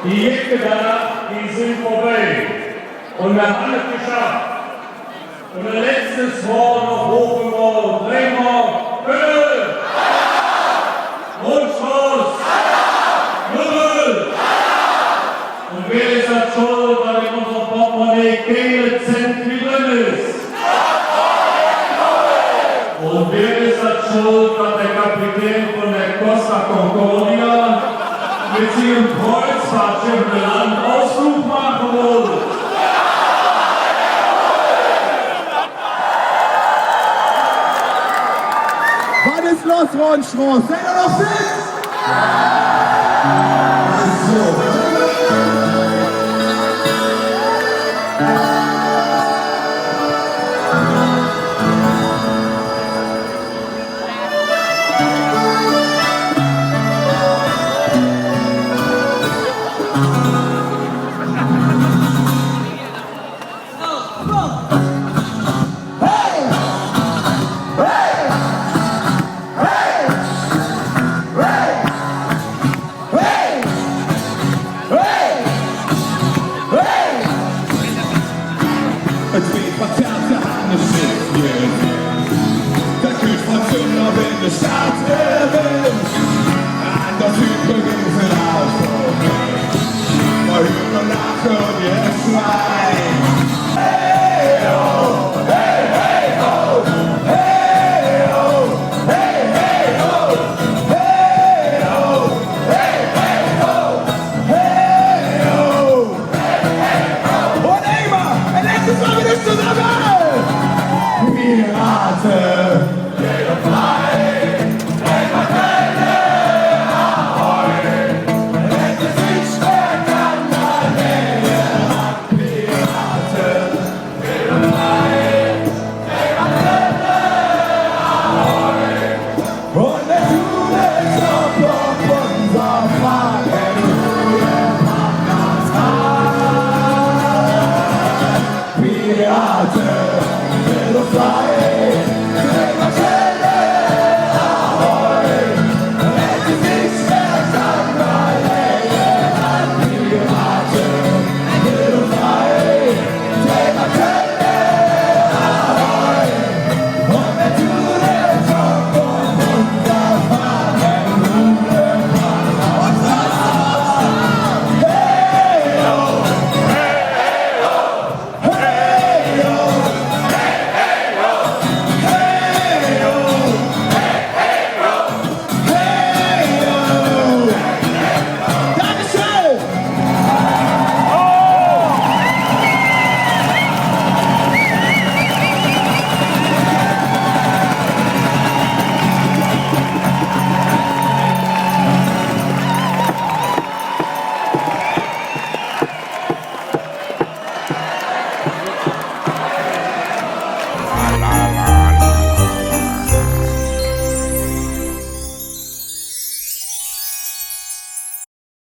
Die Jacke da, die sind vorbei. Und wir haben es geschafft. Und der letzte Mal noch hochgebaut. Dreimal. Hölle! Mundschluss! Nubbel! Und wer ist das schuld, weil in unserem Portemonnaie keine Cent mehr drin ist? Und wer ist das schuld, dass der Kapitän von der Costa Concordia mit seinem Kreuzfahrtschiff einen Landausflug machen will? Was ist los, Ron Strauß? Seid ihr noch fit? So.